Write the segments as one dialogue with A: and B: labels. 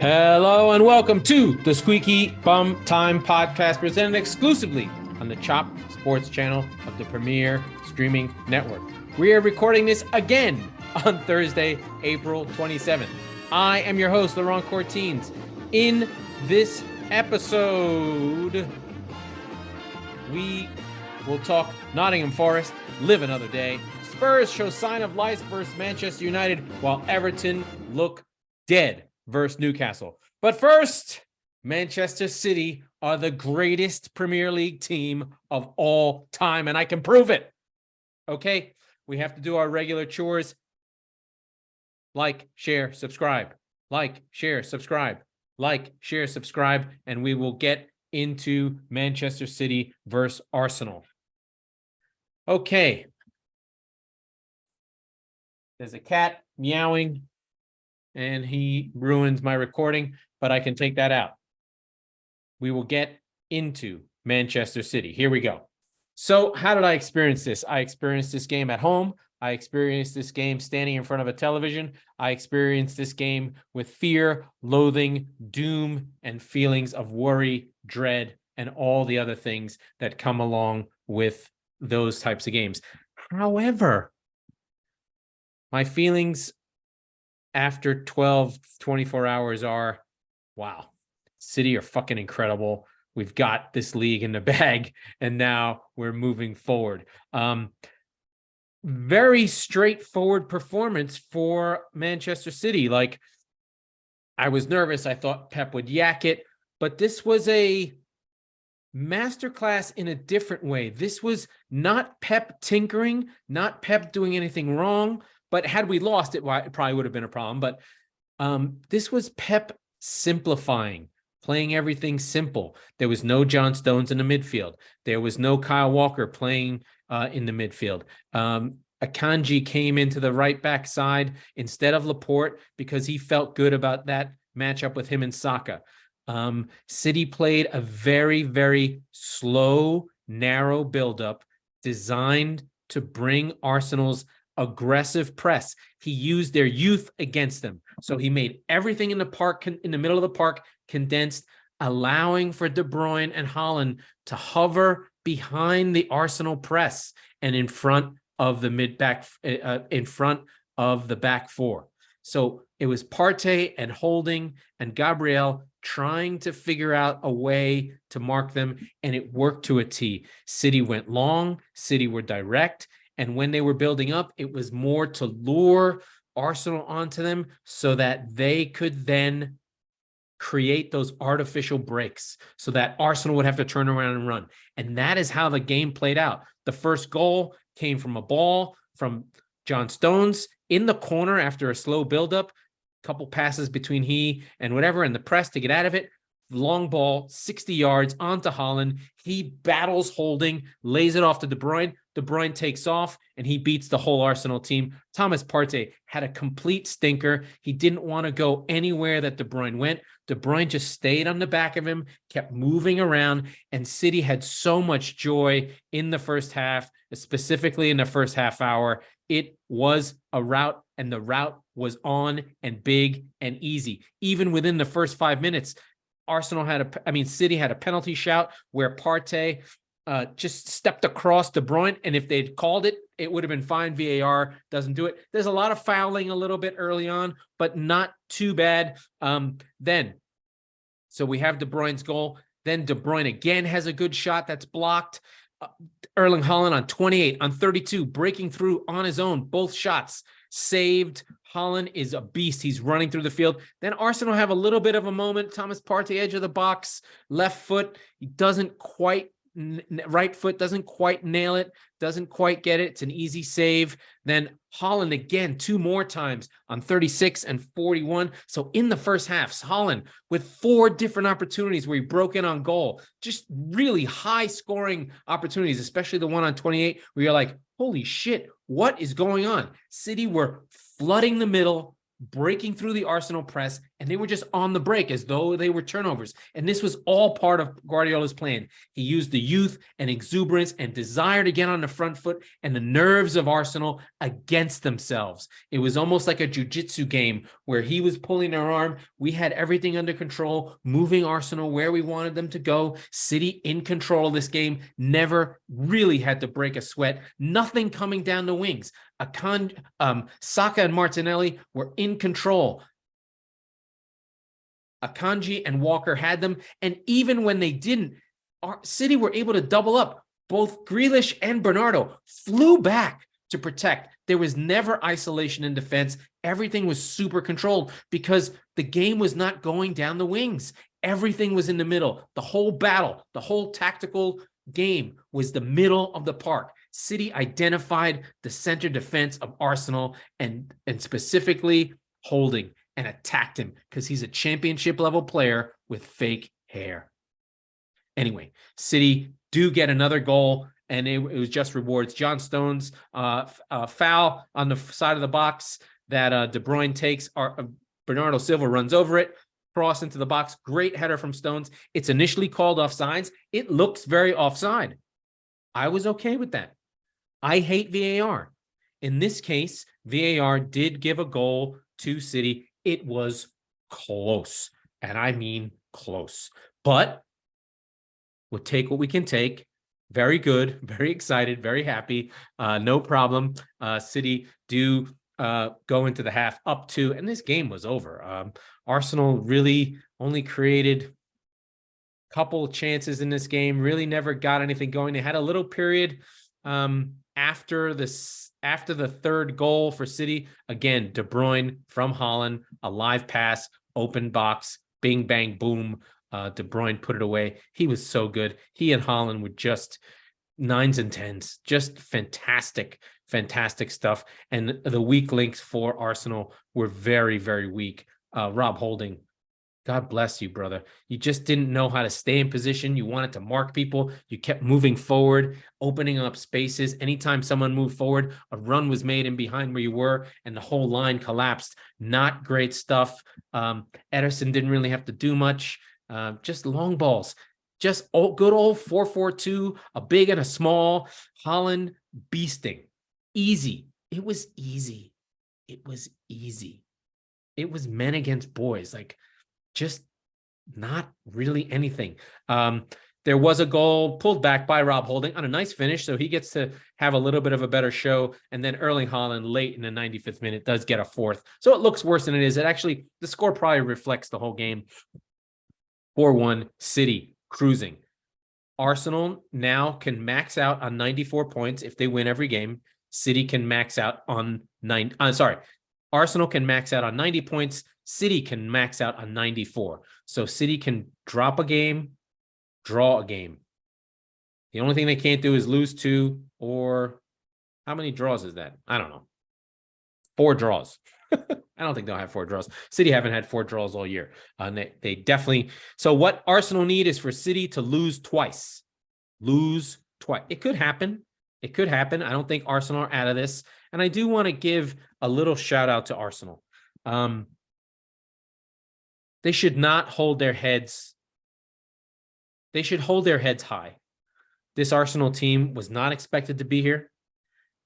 A: Hello and welcome to the Squeaky Bum Time podcast, presented exclusively on the Chop Sports channel of the Premier Streaming Network. We are recording this again on Thursday, April 27th. I am your host, Laurent Courtines. In this episode, we will talk Nottingham Forest, live another day. Spurs show sign of life versus Manchester United, while Everton look dead versus Newcastle. But first, Manchester City are the greatest Premier League team of all time, and I can prove it. Okay, we have to do our regular chores. Like, share, subscribe. Like, share, subscribe. Like, share, subscribe, and we will get into Manchester City versus Arsenal. Okay. There's a cat meowing, and he ruins my recording, but I can take that out. We will get into Manchester City. Here we go. So how did I experience this? I experienced this game at home. I experienced this game standing in front of a television. I experienced this game with fear, loathing, doom, and feelings of worry, dread, and all the other things that come along with those types of games. However, my feelings after 24 hours are, wow, City are fucking incredible. We've got this league in the bag, and now we're moving forward. Very straightforward performance for Manchester City. Like, I was nervous. I thought Pep would yak it, but this was a masterclass in a different way. This was not Pep tinkering, not Pep doing anything wrong. But had we lost it, it probably would have been a problem. But this was Pep simplifying, playing everything simple. There was no John Stones in the midfield. There was no Kyle Walker playing in the midfield. Akanji came into the right back side instead of Laporte because he felt good about that matchup with him and Saka. City played a very, very slow, narrow buildup designed to bring Arsenal's aggressive press. He used their youth against them. So he made everything in the park, in the middle of the park, condensed, allowing for De Bruyne and Haaland to hover behind the Arsenal press and in front of the mid-back, in front of the back four. So it was Partey and Holding and Gabriel trying to figure out a way to mark them, and it worked to a T. City went long, City were direct, and when they were building up, it was more to lure Arsenal onto them so that they could then create those artificial breaks so that Arsenal would have to turn around and run. And that is how the game played out. The first goal came from a ball from John Stones in the corner after a slow buildup, couple passes between he and whatever, and the press to get out of it. Long ball, 60 yards onto Haaland. He battles Holding, lays it off to De Bruyne. De Bruyne takes off, and he beats the whole Arsenal team. Thomas Partey had a complete stinker. He didn't want to go anywhere that De Bruyne went. De Bruyne just stayed on the back of him, kept moving around, and City had so much joy in the first half, specifically in the first half hour. It was a rout, and the rout was on and big and easy. Even within the first 5 minutes, City had a penalty shout where Partey just stepped across De Bruyne, and if they'd called it, it would have been fine. VAR doesn't do it. There's a lot of fouling a little bit early on, but not too bad. So we have De Bruyne's goal. Then De Bruyne again has a good shot that's blocked. Erling Haaland on 28, on 32, breaking through on his own. Both shots saved. Haaland is a beast. He's running through the field. Then Arsenal have a little bit of a moment. Thomas Partey, edge of the box, left foot. He doesn't quite, right foot doesn't quite nail it, doesn't quite get it. It's an easy save. Then Haaland again, 2 more times on 36 and 41. So in the first half, Haaland with 4 different opportunities where he broke in on goal. Just really high scoring opportunities, especially the one on 28, where you're like, holy shit, what is going on? City were flooding the middle, breaking through the Arsenal press, and they were just on the break as though they were turnovers. And this was all part of Guardiola's plan. He used the youth and exuberance and desire to get on the front foot and the nerves of Arsenal against themselves. It was almost like a jiu-jitsu game where he was pulling our arm. We had everything under control, moving Arsenal where we wanted them to go. City in control of this game, never really had to break a sweat. Nothing coming down the wings. Saka and Martinelli were in control. Akanji and Walker had them, and even when they didn't, our City were able to double up. Both Grealish and Bernardo flew back to protect. There was never isolation in defense. Everything was super controlled because the game was not going down the wings. Everything was in the middle. The whole battle, the whole tactical game was the middle of the park. City identified the center defense of Arsenal and specifically Holding and attacked him because he's a championship level player with fake hair. Anyway, City do get another goal, and it was just rewards. John Stones foul on the side of the box that De Bruyne takes. Bernardo Silva runs over it, cross into the box. Great header from Stones. It's initially called offsides. It looks very offside. I was okay with that. I hate VAR. In this case, VAR did give a goal to City. It was close, and I mean close. But we'll take what we can take. Very good, very excited, very happy. No problem. City do go into the half up 2, and this game was over. Arsenal really only created a couple chances in this game, really never got anything going. They had a little period after the third goal for City. Again, De Bruyne from Holland, a live pass, open box, bing, bang, boom. De Bruyne put it away. He was so good. He and Holland were just 9s and 10s, just fantastic, fantastic stuff. And the weak links for Arsenal were very, very weak. Rob Holding, God bless you, brother. You just didn't know how to stay in position. You wanted to mark people. You kept moving forward, opening up spaces. Anytime someone moved forward, a run was made in behind where you were, and the whole line collapsed. Not great stuff. Ederson didn't really have to do much. Just long balls. Just good old 4-4-2, a big and a small. Holland beasting. Easy. It was easy. It was easy. It was men against boys. Like, just not really anything. There was a goal pulled back by Rob Holding on a nice finish, so he gets to have a little bit of a better show. And then Erling Haaland late in the 95th minute does get a fourth. So it looks worse than it is. It actually, the score probably reflects the whole game. 4-1, City cruising. Arsenal now can max out on 94 points if they win every game. City can max out on Arsenal can max out on 90 points. City can max out on 94. So City can drop a game, draw a game. The only thing they can't do is lose 2, or how many draws is that? I don't know. 4 draws. I don't think they'll have 4 draws. City haven't had 4 draws all year. They definitely. So what Arsenal need is for City to lose twice. Lose twice. It could happen. It could happen. I don't think Arsenal are out of this. And I do want to give a little shout out to Arsenal. They should not hold their heads. They should hold their heads high. This Arsenal team was not expected to be here.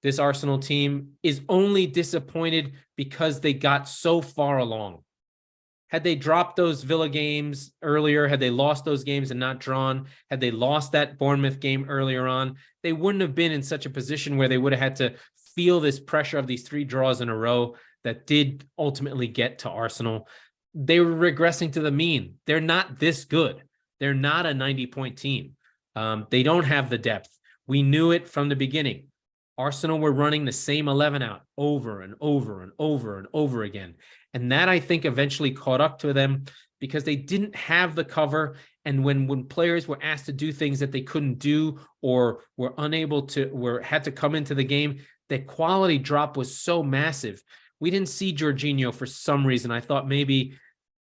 A: This Arsenal team is only disappointed because they got so far along. Had they dropped those Villa games earlier, had they lost those games and not drawn, had they lost that Bournemouth game earlier on, they wouldn't have been in such a position where they would have had to feel this pressure of these 3 draws in a row that did ultimately get to Arsenal. They were regressing to the mean. They're not this good. They're not a 90-point team. They don't have the depth. We knew it from the beginning. Arsenal were running the same 11 out over and over and over and over again. And that, I think, eventually caught up to them because they didn't have the cover. And when players were asked to do things that they couldn't do or were unable to, had to come into the game, the quality drop was so massive. We didn't see Jorginho for some reason. I thought maybe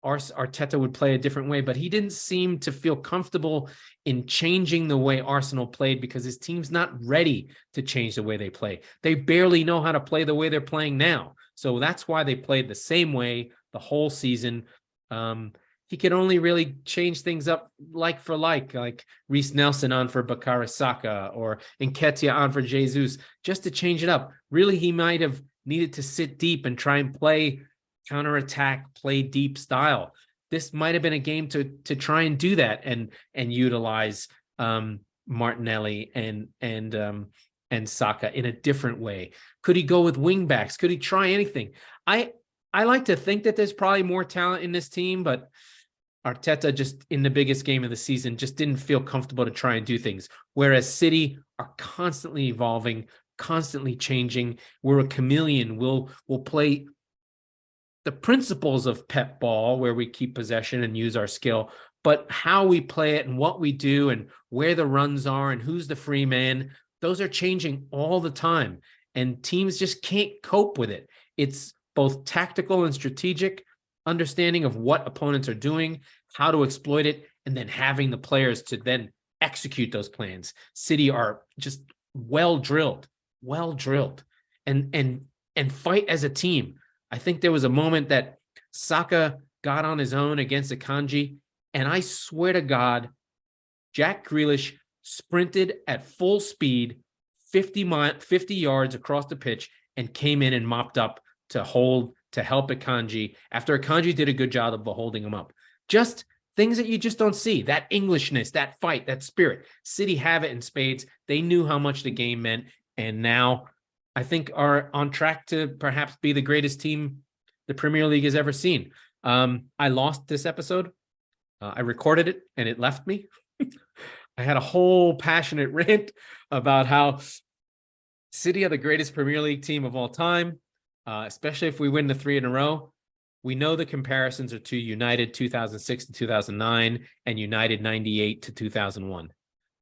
A: Arteta would play a different way, but he didn't seem to feel comfortable in changing the way Arsenal played because his team's not ready to change the way they play. They barely know how to play the way they're playing now. So that's why they played the same way the whole season. He could only really change things up like for like Reese Nelson on for Bukayo Saka or Nketiah on for Jesus, just to change it up. Really, he might have needed to sit deep and try and play counterattack, play deep style. This might have been a game to try and do that and utilize Martinelli and Saka in a different way. Could he go with wing backs? Could he try anything? I like to think that there's probably more talent in this team, but Arteta just in the biggest game of the season just didn't feel comfortable to try and do things. Whereas City are constantly evolving, constantly changing. We're a chameleon. We'll play the principles of Pep ball where we keep possession and use our skill, but how we play it and what we do and where the runs are and who's the free man, those are changing all the time. And teams just can't cope with it. It's both tactical and strategic understanding of what opponents are doing, how to exploit it, and then having the players to then execute those plans. City are just well drilled, and fight as a team. I think there was a moment that Saka got on his own against Akanji, and I swear to God, Jack Grealish sprinted at full speed 50 yards across the pitch and came in and mopped up to help Akanji after Akanji did a good job of holding him up. Just things that you just don't see. That Englishness, that fight, that spirit. City have it in spades. They knew how much the game meant, and now I think are on track to perhaps be the greatest team the Premier League has ever seen. I lost this episode. I recorded it and it left me. I had a whole passionate rant about how City are the greatest Premier League team of all time, especially if we win the 3 in a row. We know the comparisons are to United 2006 to 2009 and United 98 to 2001.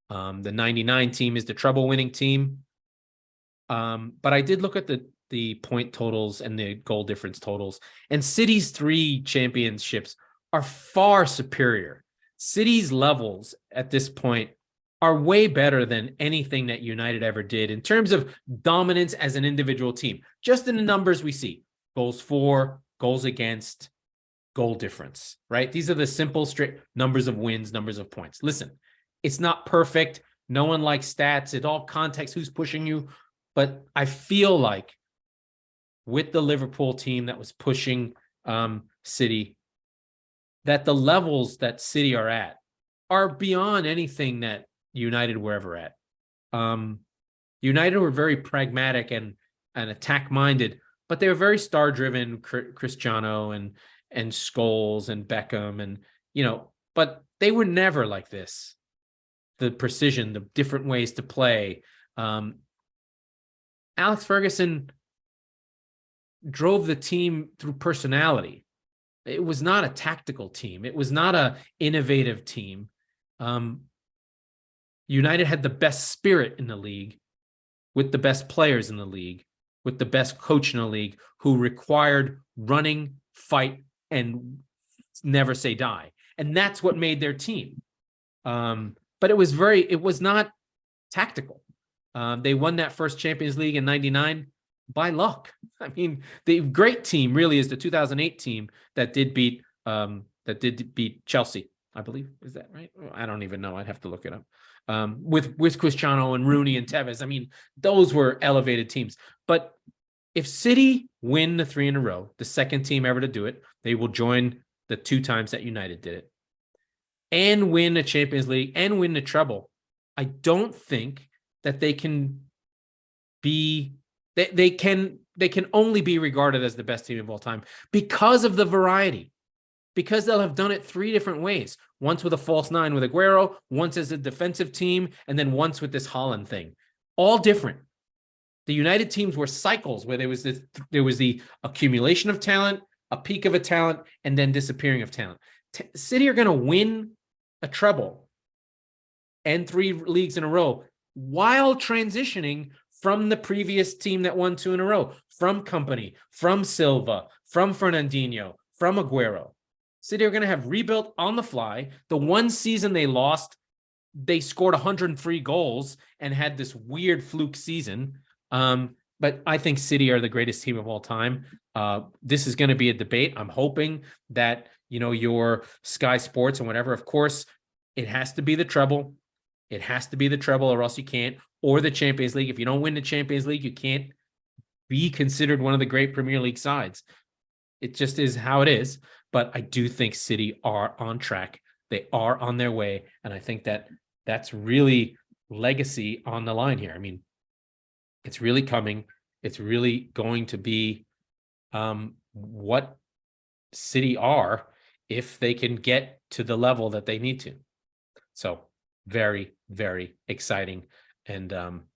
A: The 99 team is the treble-winning team. But I did look at the point totals and the goal difference totals, and City's 3 championships are far superior. City's levels at this point are way better than anything that United ever did in terms of dominance as an individual team. Just in the numbers we see, goals for, goals against, goal difference, right? These are the simple, straight numbers of wins, numbers of points. Listen, it's not perfect. No one likes stats. It's all context, who's pushing you. But I feel like with the Liverpool team that was pushing City, that the levels that City are at are beyond anything that United were ever at. United were very pragmatic and attack-minded, but they were very star-driven, Cristiano and Scholes and Beckham and, but they were never like this. The precision, the different ways to play. Alex Ferguson drove the team through personality. It was not a tactical team. It was not an innovative team. United had the best spirit in the league, with the best players in the league, with the best coach in the league, who required running, fight, and never say die. And that's what made their team. But it was not tactical. They won that first Champions League in 99 by luck. I mean, the great team really is the 2008 team that did beat Chelsea, I believe. Is that right? I don't even know. I'd have to look it up. With Cristiano and Rooney and Tevez. I mean, those were elevated teams. But if City win the 3 in a row, the second team ever to do it, they will join the 2 times that United did it, and win a Champions League and win the treble. I don't think that they can be, they can only be regarded as the best team of all time because of the variety, because they'll have done it 3 different ways. Once with a false 9 with Aguero, once as a defensive team, and then once with this Haaland thing. All different. The United teams were cycles where there was the accumulation of talent, a peak of a talent, and then disappearing of talent. City are going to win a treble and 3 leagues in a row while transitioning from the previous team that won 2 in a row, from Kompany, from Silva, from Fernandinho, from Aguero. City are going to have rebuilt on the fly. The one season they lost, they scored 103 goals and had this weird fluke season. But I think City are the greatest team of all time. This is going to be a debate. I'm hoping that, your Sky Sports and whatever, of course, it has to be the treble. It has to be the treble or else you can't, or the Champions League. If you don't win the Champions League, you can't be considered one of the great Premier League sides. It just is how it is. But I do think City are on track. They are on their way. And I think that that's really legacy on the line here. I mean, it's really coming. It's really going to be what City are if they can get to the level that they need to. So very, very exciting. And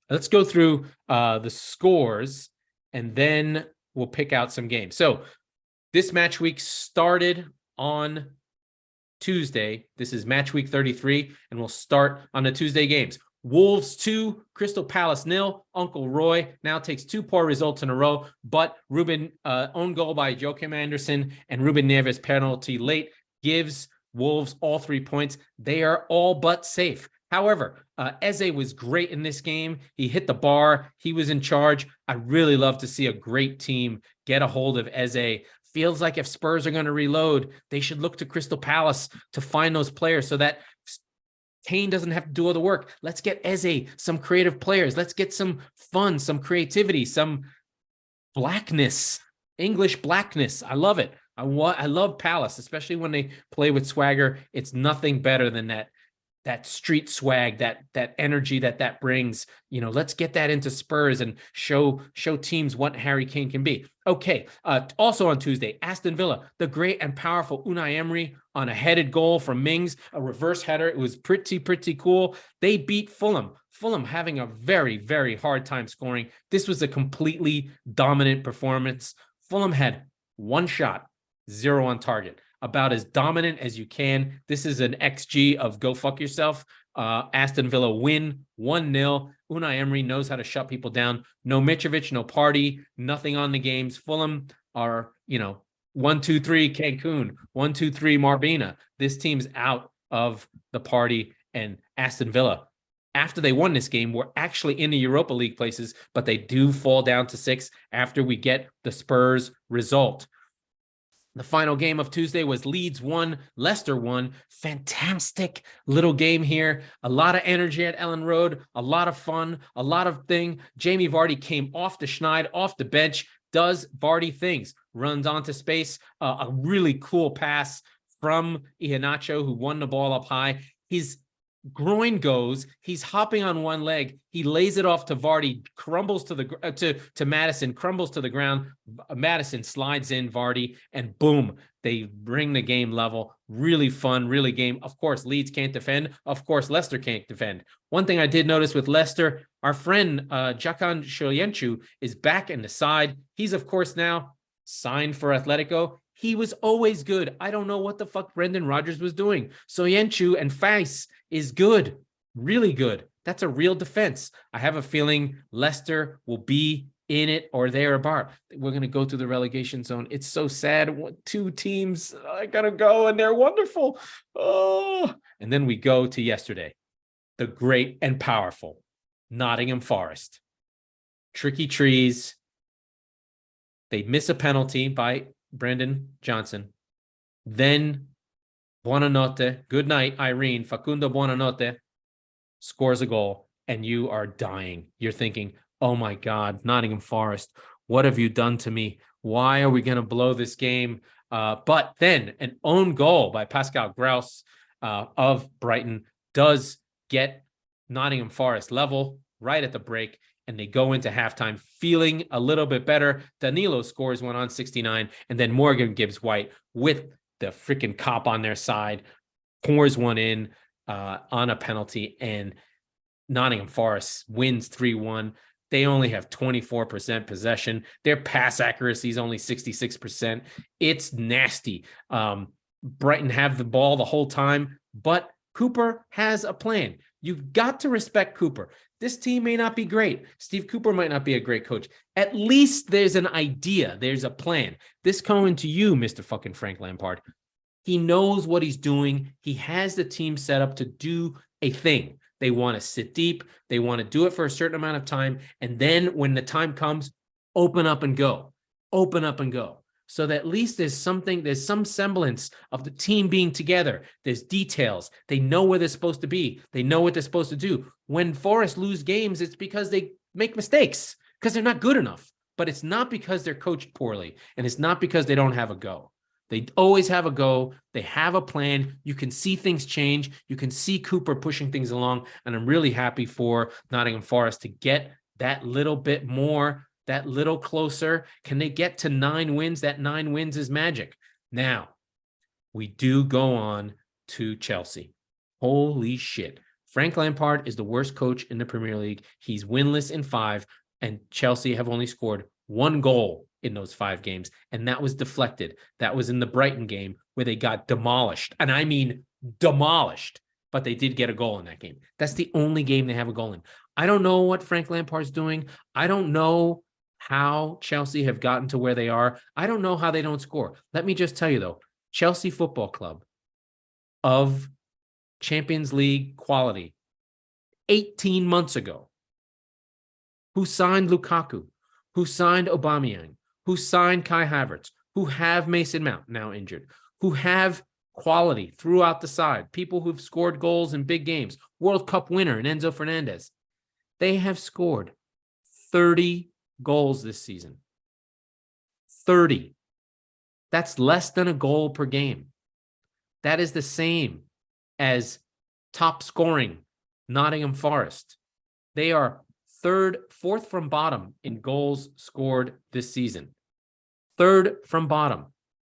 A: let's go through the scores, and then we'll pick out some games. So this match week started on Tuesday. This is match week 33, and we'll start on the Tuesday games. Wolves 2, Crystal Palace 0. Uncle Roy now takes 2 poor results in a row, but Ruben own goal by Joachim Anderson and Ruben Neves penalty late gives Wolves all 3 points. They are all but safe. However, Eze was great in this game. He hit the bar. He was in charge. I really love to see a great team get a hold of Eze. Feels like if Spurs are going to reload, they should look to Crystal Palace to find those players so that Kane doesn't have to do all the work. Let's get Eze some creative players. Let's get some fun, some creativity, some blackness, English blackness. I love it. I love Palace, especially when they play with swagger. It's nothing better than that street swag, that energy that brings. Let's get that into Spurs and show teams what Harry Kane can be. Okay. Also on Tuesday, Aston Villa, the great and powerful Unai Emery on a headed goal from Mings, a reverse header. It was pretty cool. They beat Fulham. Fulham having a very, very hard time scoring. This was a completely dominant performance. Fulham had 1 shot, 0 on target. About as dominant as you can. This is an XG of go fuck yourself. Aston Villa win 1-0. Unai Emery knows how to shut people down. No Mitrovic, no party, nothing on the games. Fulham are, 1-2-3 Cancun, 1-2-3 Marbina. This team's out of the party, and Aston Villa, after they won this game, were actually in the Europa League places, but they do fall down to 6 after we get the Spurs result. The final game of Tuesday was Leeds 1, Leicester 1. Fantastic little game here. A lot of energy at Ellen Road, a lot of fun, a lot of thing. Jamie Vardy came off the schneid, off the bench, does Vardy things, runs onto space. A really cool pass from Iheanacho, who won the ball up high. His groin goes, he's hopping on one leg, he lays it off to Vardy, crumbles to Madison, crumbles to the ground. Madison slides in Vardy, and boom, they bring the game level. Really fun, really game. Of course, Leeds can't defend. Of course, Leicester can't defend. One thing I did notice with Leicester, our friend Jakan Shoyenchu is back in the side. He's, of course, now signed for Atletico. He was always good. I don't know what the fuck Brendan Rodgers was doing. Soyuncu and Fais is good, really good. That's a real defense. I have a feeling Leicester will be in it or thereabout. We're going to go to the relegation zone. It's so sad. 2 teams, I got to go, and they're wonderful. Oh, and then we go to yesterday. The great and powerful Nottingham Forest. Tricky trees. They miss a penalty by Brendan Johnson. Then Buonanotte, good night, Irene, Facundo Buonanotte scores a goal, and you are dying. You're thinking, oh my God, Nottingham Forest, what have you done to me? Why are we going to blow this game? But then an own goal by Pascal Gross of Brighton does get Nottingham Forest level right at the break, and they go into halftime feeling a little bit better. Danilo scores one on 69, and then Morgan Gibbs White, with the freaking cop on their side, pours one in on a penalty, and Nottingham Forest wins 3-1. They only have 24% possession. Their pass accuracy is only 66%. It's nasty. Brighton have the ball the whole time, but Cooper has a plan. You've got to respect Cooper. This team may not be great. Steve Cooper might not be a great coach. At least there's an idea. There's a plan. This coming to you, Mr. fucking Frank Lampard. He knows what he's doing. He has the team set up to do a thing. They want to sit deep. They want to do it for a certain amount of time. And then when the time comes, open up and go. open up and go. So that at least there's some semblance of the team being together. There's details. They know where they're supposed to be. They know what they're supposed to do. When Forest lose games, it's because they make mistakes, because they're not good enough. But it's not because they're coached poorly, and it's not because they don't have a go. They always have a go. They have a plan. You can see things change. You can see Cooper pushing things along, and I'm really happy for Nottingham Forest to get that little bit more, that little closer. Can they get to 9 wins? That 9 wins is magic. Now, we do go on to Chelsea. Holy shit. Frank Lampard is the worst coach in the Premier League. He's winless in 5, and Chelsea have only scored 1 goal in those 5 games, and that was deflected. That was in the Brighton game where they got demolished, and I mean demolished, but they did get a goal in that game. That's the only game they have a goal in. I don't know what Frank Lampard's doing. I don't know how Chelsea have gotten to where they are. I don't know how they don't score. Let me just tell you, though, Chelsea Football Club of Champions League quality 18 months ago, who signed Lukaku, who signed Aubameyang, who signed Kai Havertz, who have Mason Mount, now injured, who have quality throughout the side, people who've scored goals in big games, World Cup winner in Enzo Fernandez. They have scored 30 goals this season. 30. That's less than a goal per game. That is the same as top scoring Nottingham Forest. They are fourth from bottom in goals scored this season. 3rd from bottom.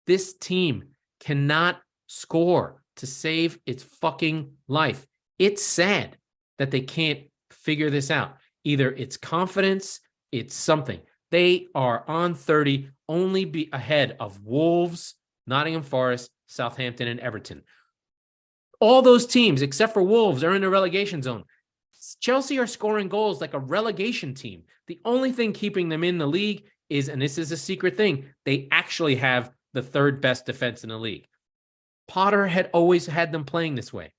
A: This team cannot score to save its fucking life. It's sad that they can't figure this out. Either it's confidence, it's something. They are on 30, only be ahead of Wolves, Nottingham Forest, Southampton, and Everton. All those teams, except for Wolves, are in the relegation zone. Chelsea are scoring goals like a relegation team. The only thing keeping them in the league is, and this is a secret thing, they actually have the 3rd best defense in the league. Potter had always had them playing this way.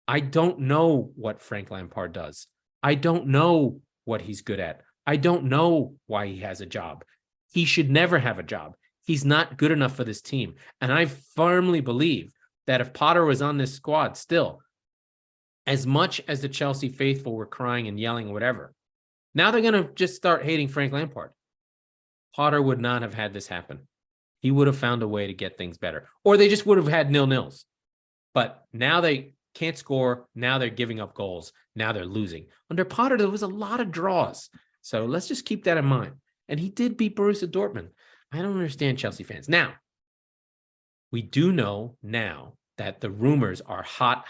A: I don't know what Frank Lampard does. I don't know what he's good at. I don't know why he has a job. He should never have a job. He's not good enough for this team. And I firmly believe that if Potter was on this squad still, as much as the Chelsea faithful were crying and yelling or whatever, now they're going to just start hating Frank Lampard. Potter would not have had this happen. He would have found a way to get things better. Or they just would have had 0-0s. But now they can't score. Now they're giving up goals. Now they're losing. Under Potter, there was a lot of draws. So let's just keep that in mind. And he did beat Borussia Dortmund. I don't understand Chelsea fans. Now, we do know now that the rumors are hot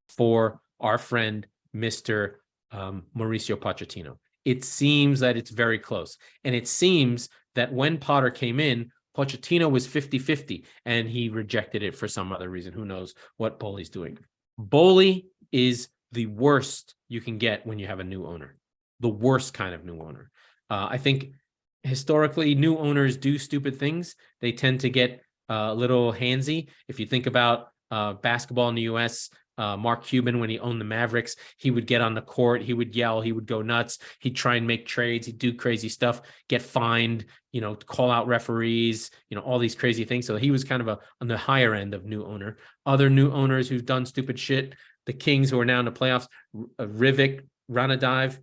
A: for our friend, Mr. Mauricio Pochettino. It seems that it's very close. And it seems that when Potter came in, Pochettino was 50-50, and he rejected it for some other reason. Who knows what Bowley's doing? Bowley is the worst you can get when you have a new owner. The worst kind of new owner. I think historically, new owners do stupid things. They tend to get a little handsy. If you think about basketball in the U.S., Mark Cuban, when he owned the Mavericks, he would get on the court, he would yell, he would go nuts, he'd try and make trades, he'd do crazy stuff, get fined, call out referees, all these crazy things. So he was kind of on the higher end of new owner. Other new owners who've done stupid shit, the Kings, who are now in the playoffs, Rivik Ranadive,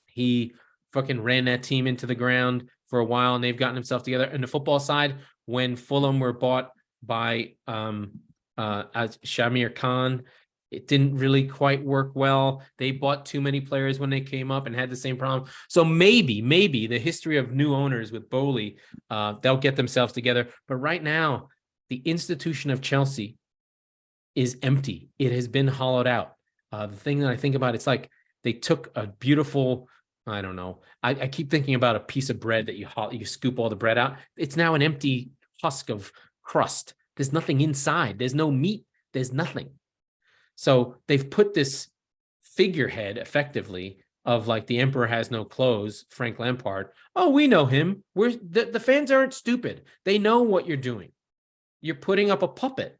A: he fucking ran that team into the ground for a while, and they've gotten themselves together. And the football side, when Fulham were bought by as Shamir Khan, it didn't really quite work well. They bought too many players when they came up and had the same problem. So maybe the history of new owners with Bowley, they'll get themselves together. But right now, the institution of Chelsea is empty. It has been hollowed out. The thing that I think about, it's like they took a beautiful, I don't know. I keep thinking about a piece of bread that you scoop all the bread out. It's now an empty husk of crust. There's nothing inside. There's no meat. There's nothing. So they've put this figurehead effectively of like the emperor has no clothes, Frank Lampard. Oh, we know him. The fans aren't stupid. They know what you're doing. You're putting up a puppet.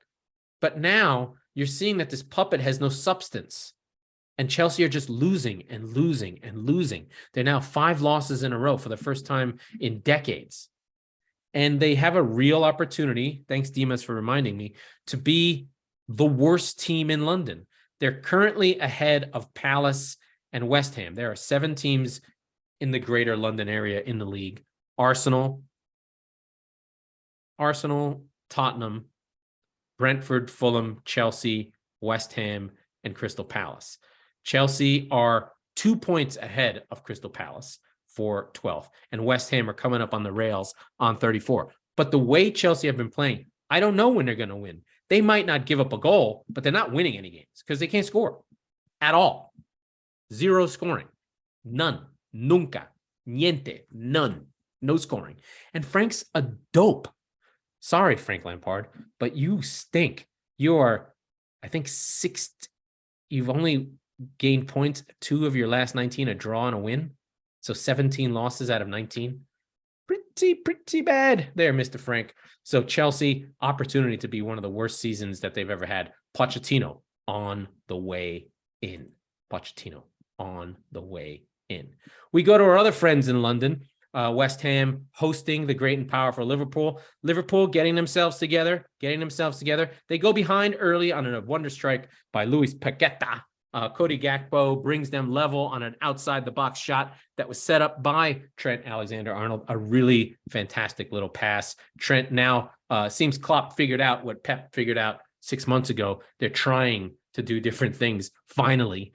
A: But now you're seeing that this puppet has no substance. And Chelsea are just losing and losing and losing. They're now 5 losses in a row for the first time in decades. And they have a real opportunity, thanks Dimas for reminding me, to be the worst team in London. They're currently ahead of Palace and West Ham. There are 7 teams in the greater London area in the league. Arsenal, Tottenham, Brentford, Fulham, Chelsea, West Ham, and Crystal Palace. Chelsea are 2 points ahead of Crystal Palace for 12th, and West Ham are coming up on the rails on 34. But the way Chelsea have been playing, I don't know when they're going to win. They might not give up a goal, but they're not winning any games because they can't score at all. 0 scoring. None. Nunca. Niente. None. No scoring. And Frank's a dope. Sorry, Frank Lampard, but you stink. You are, I think, 6th. You've only gained points 2 of your last 19, a draw and a win. So 17 losses out of 19. Pretty bad there, Mr. Frank. So Chelsea, opportunity to be one of the worst seasons that they've ever had. Pochettino on the way in. Pochettino on the way in. We go to our other friends in London. West Ham hosting the great and powerful Liverpool. Liverpool getting themselves together. They go behind early on a wonder strike by Luis Paqueta. Cody Gakpo brings them level on an outside-the-box shot that was set up by Trent Alexander-Arnold. A really fantastic little pass. Trent now seems Klopp figured out what Pep figured out 6 months ago. They're trying to do different things, finally.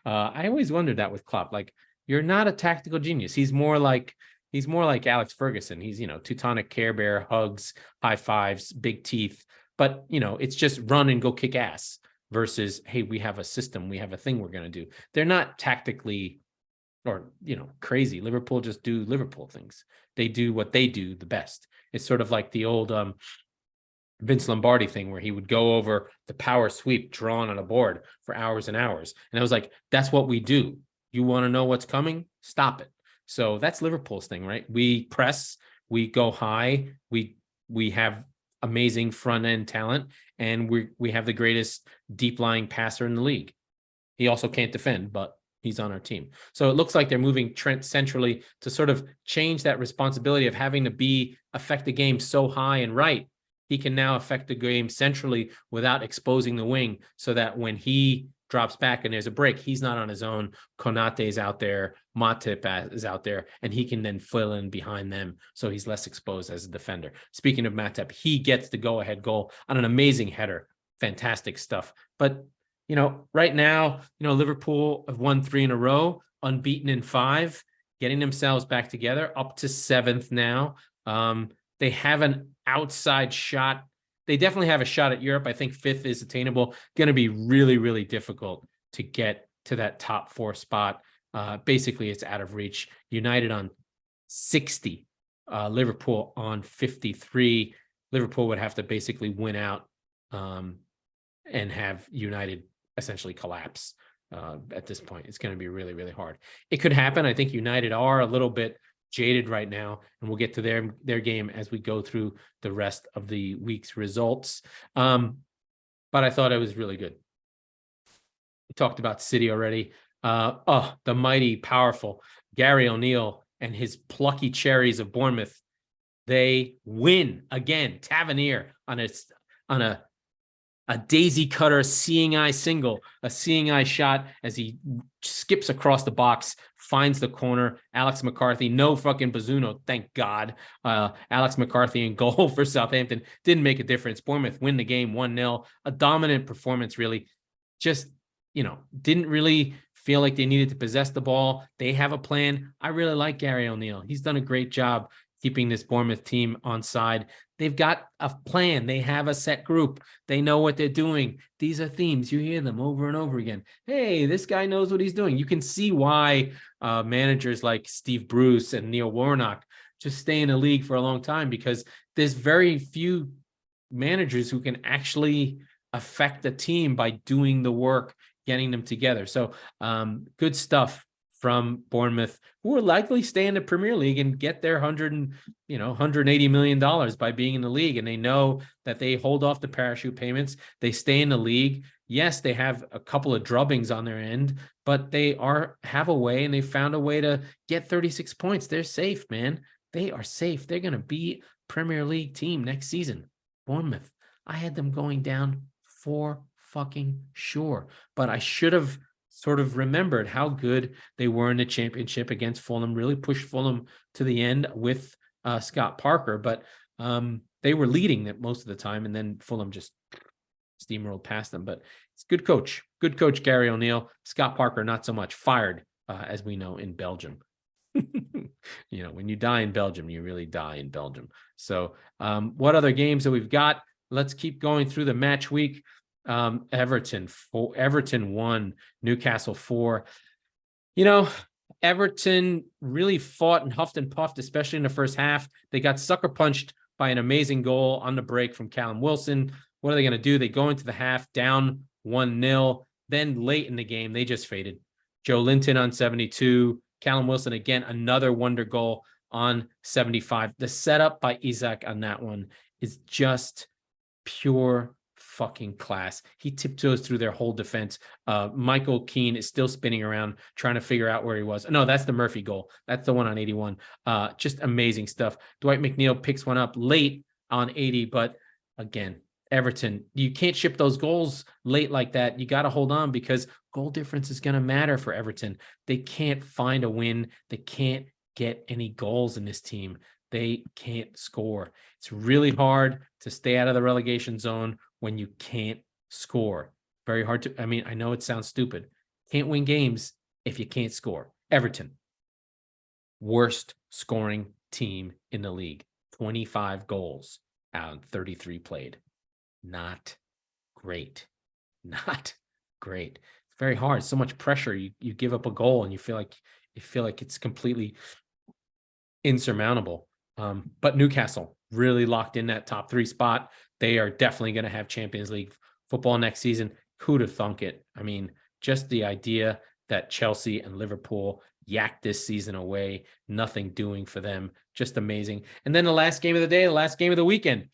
A: I always wondered that with Klopp. Like, you're not a tactical genius. He's more like Alex Ferguson. He's, Teutonic Care Bear, hugs, high fives, big teeth. But, it's just run and go kick ass versus, hey, we have a system. We have a thing we're going to do. They're not tactically or, crazy. Liverpool just do Liverpool things. They do what they do the best. It's sort of like the old Vince Lombardi thing where he would go over the power sweep drawn on a board for hours and hours. And I was like, that's what we do. You want to know what's coming? Stop it. So that's Liverpool's thing, right? We press, we go high, we have amazing front end talent, and we have the greatest deep lying passer in the league. He also can't defend, but he's on our team. So it looks like they're moving Trent centrally to sort of change that responsibility of having to affect the game so high and right. He can now affect the game centrally without exposing the wing, so that when he drops back and there's a break, he's not on his own. Konate is out there, Matip is out there, and he can then fill in behind them, so he's less exposed as a defender. Speaking of Matip, he gets the go-ahead goal on an amazing header. Fantastic stuff. But, right now, Liverpool have won 3 in a row, unbeaten in 5, getting themselves back together, up to 7th now. They have an outside shot. They definitely have a shot at Europe. I think 5th is attainable. Going to be really, really difficult to get to that top 4 spot. Basically, it's out of reach. United on 60, Liverpool on 53. Liverpool would have to basically win out and have United essentially collapse at this point. It's going to be really, really hard. It could happen. I think United are a little bit jaded right now, and we'll get to their game as we go through the rest of the week's results. But I thought it was really good. We talked about City already. The mighty, powerful Gary O'Neill and his plucky cherries of Bournemouth. They win again. Tavernier on a daisy cutter, seeing eye single, a seeing eye shot as he skips across the box, finds the corner. Alex McCarthy, no fucking Bazzuno, thank God. Alex McCarthy in goal for Southampton. Didn't make a difference. Bournemouth win the game 1-0. A dominant performance, really. Just, didn't really feel like they needed to possess the ball. They have a plan. I really like Gary O'Neill. He's done a great job keeping this Bournemouth team on side. They've got a plan. They have a set group. They know what they're doing. These are themes. You hear them over and over again. Hey, this guy knows what he's doing. You can see why managers like Steve Bruce and Neil Warnock just stay in the league for a long time, because there's very few managers who can actually affect the team by doing the work, getting them together. So good stuff from Bournemouth, who will likely stay in the Premier League and get their $180 million by being in the league. And they know that they hold off the parachute payments. They stay in the league. Yes, they have a couple of drubbings on their end, but they have a way, and they found a way to get 36 points. They're safe, man. They are safe. They're going to be Premier League team next season. Bournemouth, I had them going down for fucking sure, but I should have sort of remembered how good they were in the Championship against Fulham, really pushed Fulham to the end with Scott Parker, but they were leading it most of the time, and then Fulham just steamrolled past them. But it's good coach, Gary O'Neill. Scott Parker, not so much. Fired, as we know, in Belgium. When you die in Belgium, you really die in Belgium. So what other games that we've got? Let's keep going through the match week. Everton 1, Newcastle 4. Everton really fought and huffed and puffed, especially in the first half. They got sucker punched by an amazing goal on the break from Callum Wilson. What are they going to do? They go into the half down 1-0. Then late in the game, they just faded. Joe Linton on 72. Callum Wilson, again, another wonder goal on 75. The setup by Isak on that one is just pure fucking class. He tiptoes through their whole defense. Michael Keane is still spinning around trying to figure out where he was. No, that's the Murphy goal. That's the one on 81. Just amazing stuff. Dwight McNeil picks one up late on 80, but again, Everton, you can't ship those goals late like that. You got to hold on, because goal difference is going to matter for Everton. They can't find a win. They can't get any goals in this team. They can't score. It's really hard to stay out of the relegation zone when you can't score. Very hard to, I know it sounds stupid. Can't win games if you can't score. Everton, worst scoring team in the league. 25 goals out of 33 played. Not great. Not great. It's very hard. So much pressure. You give up a goal and you feel like it's completely insurmountable. But Newcastle really locked in that top 3 spot. They are definitely going to have Champions League football next season. Who'd have thunk it? Just the idea that Chelsea and Liverpool yacked this season away, nothing doing for them. Just amazing. And then the last game of the day, the last game of the weekend,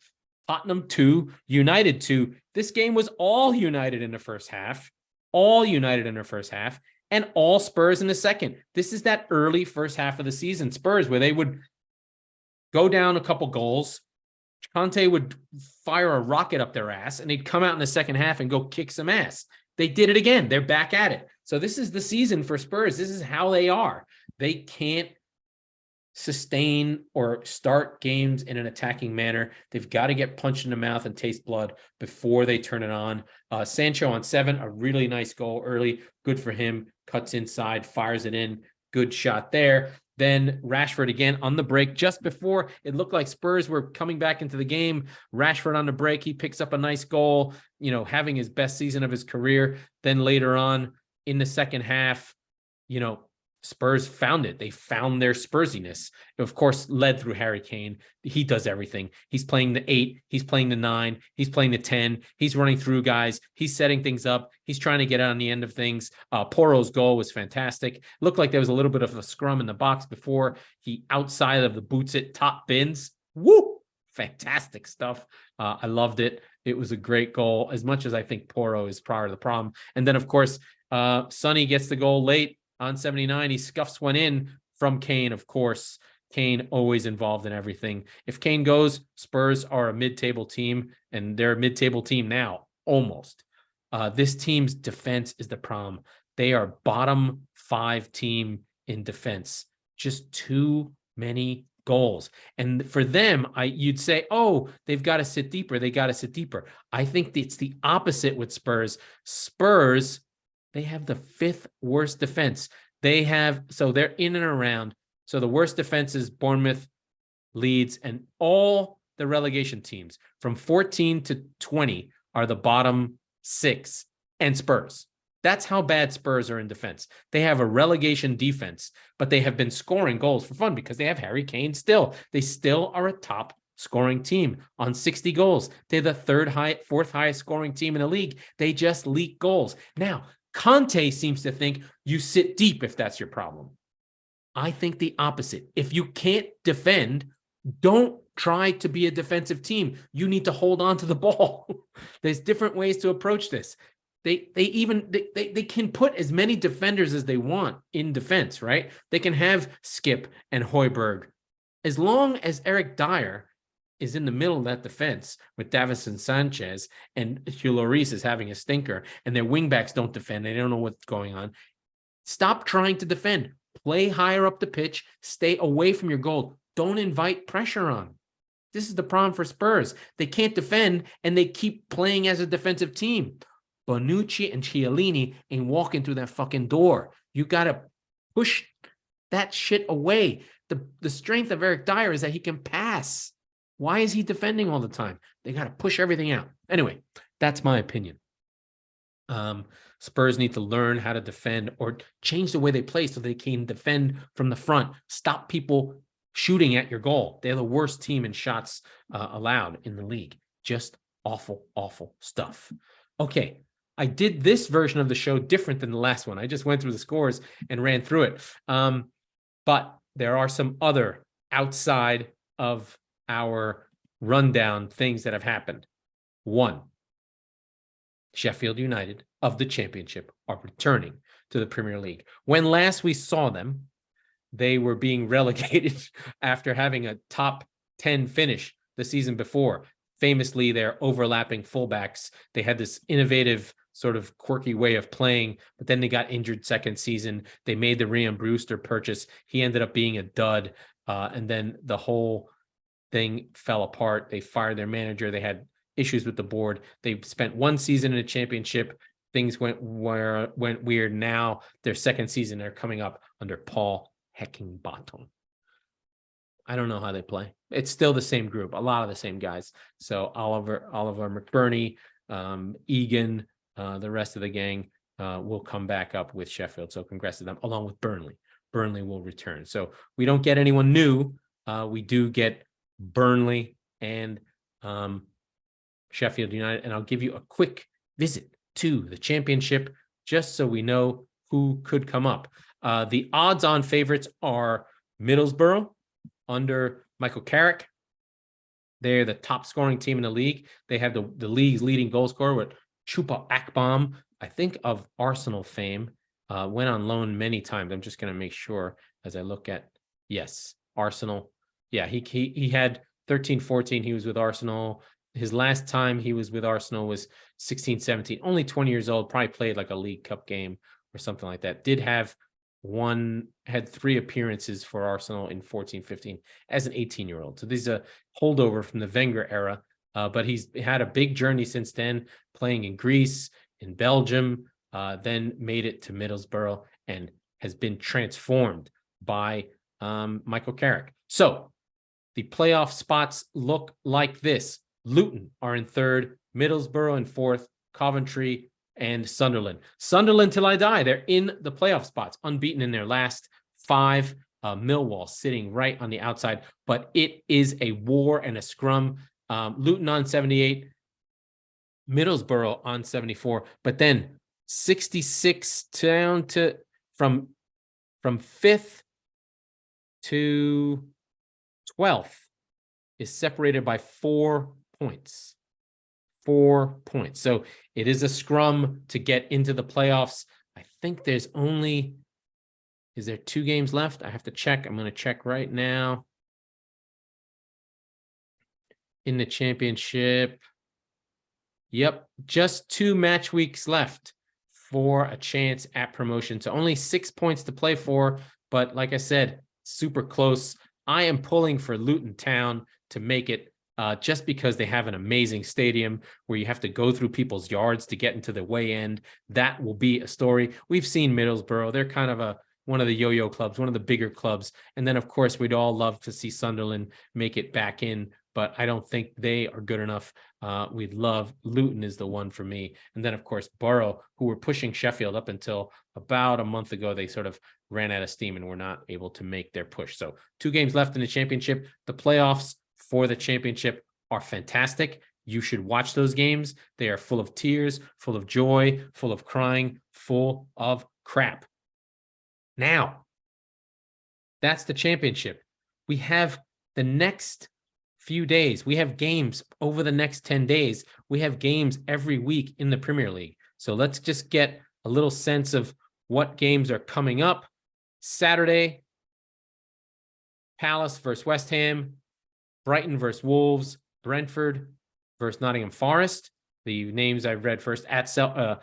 A: Tottenham 2, United 2. This game was all United in the first half, and all Spurs in the second. This is that early first half of the season Spurs where they would go down a couple goals. Conte would fire a rocket up their ass, and they'd come out in the second half and go kick some ass. They did it again. They're back at it. So this is the season for Spurs. This is how they are. They can't sustain or start games in an attacking manner. They've got to get punched in the mouth and taste blood before they turn it on. Sancho on 7, a really nice goal early. Good for him. Cuts inside, fires it in. Good shot there. Then Rashford again on the break just before it looked like Spurs were coming back into the game. Rashford on the break, he picks up a nice goal, having his best season of his career. Then later on in the second half, Spurs found it. They found their Spursiness. Of course, led through Harry Kane. He does everything. He's playing the 8. He's playing the 9. He's playing the 10. He's running through guys. He's setting things up. He's trying to get on the end of things. Porro's goal was fantastic. Looked like there was a little bit of a scrum in the box before he outside of the boots it, top bins. Woo! Fantastic stuff. I loved it. It was a great goal, as much as I think Porro is part of the problem. And then, of course, Sonny gets the goal late. On 79, he scuffs one in from Kane, of course. Kane always involved in everything. If Kane goes, Spurs are a mid-table team, and they're a mid-table team now, almost. This team's defense is the problem. They are bottom 5 team in defense. Just too many goals. And for them, you'd say, oh, they've got to sit deeper. They got to sit deeper. I think it's the opposite with Spurs. Spurs, they have the 5th worst defense. So they're in and around. So the worst defense is Bournemouth, Leeds, and all the relegation teams from 14 to 20 are the bottom 6 and Spurs. That's how bad Spurs are in defense. They have a relegation defense, but they have been scoring goals for fun because they have Harry Kane still. They still are a top scoring team on 60 goals. They're the 4th highest scoring team in the league. They just leak goals. Now, Conte seems to think you sit deep if that's your problem. I think the opposite. If you can't defend, don't try to be a defensive team. You need to hold on to the ball. There's different ways to approach this. They can put as many defenders as they want in defense, right? They can have Skip and Højbjerg. As long as Eric Dyer is in the middle of that defense with Davinson Sanchez and Hugh Lloris is having a stinker and their wingbacks don't defend, they don't know what's going on. Stop trying to defend. Play higher up the pitch. Stay away from your goal. Don't invite pressure on. This is the problem for Spurs. They can't defend, and they keep playing as a defensive team. Bonucci and Chiellini ain't walking through that fucking door. You got to push that shit away. The strength of Eric Dyer is that he can pass. Why is he defending all the time? They got to push everything out. Anyway, that's my opinion. Spurs need to learn how to defend or change the way they play so they can defend from the front. Stop people shooting at your goal. They're the worst team in shots allowed in the league. Just awful, awful stuff. Okay, I did this version of the show different than the last one. I just went through the scores and ran through it. But there are some other outside of our rundown things that have happened. One, Sheffield United of the Championship are returning to the Premier League. When last we saw them, they were being relegated after having a top 10 finish the season before. Famously, their overlapping fullbacks, they had this innovative sort of quirky way of playing, but then they got injured second season. They made the Rhian Brewster purchase. He ended up being a dud, and then the whole thing fell apart. They fired their manager. They had issues with the board. They spent one season in a championship. Things went weird. Now their second season, they're coming up under Paul Heckingbottom. I don't know how they play. It's still the same group, a lot of the same guys. So Oliver McBurney, Egan, the rest of the gang will come back up with Sheffield. So congrats to them, along with Burnley. Burnley will return. So we don't get anyone new. We do get Burnley and Sheffield United. And I'll give you a quick visit to the championship just so we know who could come up. The odds-on favorites are Middlesbrough under Michael Carrick. They're the top scoring team in the league. They have the league's leading goal scorer with Chupa Akpom, I think of Arsenal fame, went on loan many times. I'm just going to make sure as I look at, yes, Arsenal. Yeah, he had 13-14. He was with Arsenal. His last time he was with Arsenal was 16-17, only 20 years old, probably played like a League Cup game or something like that. Had 3 appearances for Arsenal in 14-15 as an 18-year-old. So this is a holdover from the Wenger era, but he's had a big journey since then, playing in Greece, in Belgium, then made it to Middlesbrough and has been transformed by Michael Carrick. So the playoff spots look like this. Luton are in 3rd, Middlesbrough in 4th, Coventry and Sunderland. Sunderland till I die. They're in the playoff spots, unbeaten in their last 5. Millwall sitting right on the outside, but it is a war and a scrum. Luton on 78, Middlesbrough on 74, but then 66 down to from 5th to 12th is separated by 4 points. 4 points. So it is a scrum to get into the playoffs. I think there's only, is there 2 games left? I have to check. I'm going to check right now. In the championship. Yep, just 2 match weeks left for a chance at promotion. So only 6 points to play for, but like I said, super close. I am pulling for Luton Town to make it just because they have an amazing stadium where you have to go through people's yards to get into the way end. That will be a story. We've seen Middlesbrough. They're kind of one of the yo-yo clubs, one of the bigger clubs. And then, of course, we'd all love to see Sunderland make it back in, but I don't think they are good enough. We'd love Luton is the one for me. And then, of course, Borough, who were pushing Sheffield up until about a month ago, they sort of ran out of steam and were not able to make their push. So 2 games left in the championship. The playoffs for the championship are fantastic. You should watch those games. They are full of tears, full of joy, full of crying, full of crap. Now, that's the championship. We have the next few days. We have games over the next 10 days. We have games every week in the Premier League. So let's just get a little sense of what games are coming up. Saturday, Palace versus West Ham, Brighton versus Wolves, Brentford versus Nottingham Forest. The names I've read first Palace are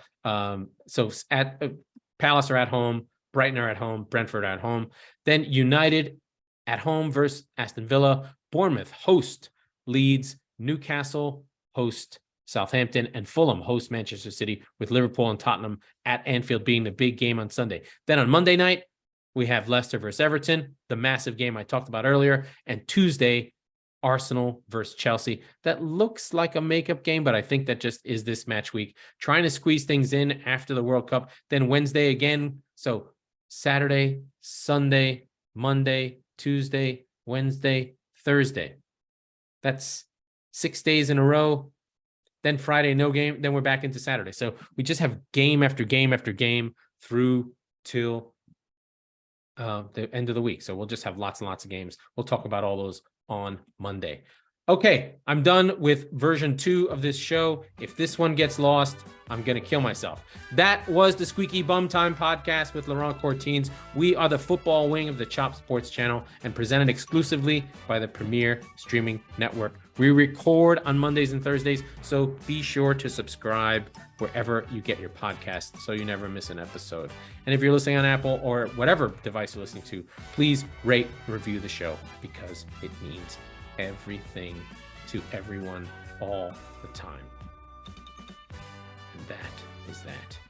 A: at home, Brighton are at home, Brentford are at home. Then United at home versus Aston Villa, Bournemouth host Leeds, Newcastle host Southampton, and Fulham host Manchester City, with Liverpool and Tottenham at Anfield being the big game on Sunday. Then on Monday night, we have Leicester versus Everton, the massive game I talked about earlier. And Tuesday, Arsenal versus Chelsea. That looks like a makeup game, but I think that just is this match week. Trying to squeeze things in after the World Cup. Then Wednesday again. So Saturday, Sunday, Monday, Tuesday, Wednesday, Thursday. That's 6 days in a row. Then Friday, no game. Then we're back into Saturday. So we just have game after game after game through till the end of the week. So we'll just have lots and lots of games. We'll talk about all those on Monday. Okay, I'm done with version 2 of this show. If this one gets lost, I'm going to kill myself. That was the Squeaky Bum Time podcast with Laurent Courtines. We are the football wing of the Chop Sports channel and presented exclusively by the Premier Streaming Network. We record on Mondays and Thursdays, so be sure to subscribe wherever you get your podcasts so you never miss an episode. And if you're listening on Apple or whatever device you're listening to, please rate and review the show, because it means everything to everyone all the time. And that is that.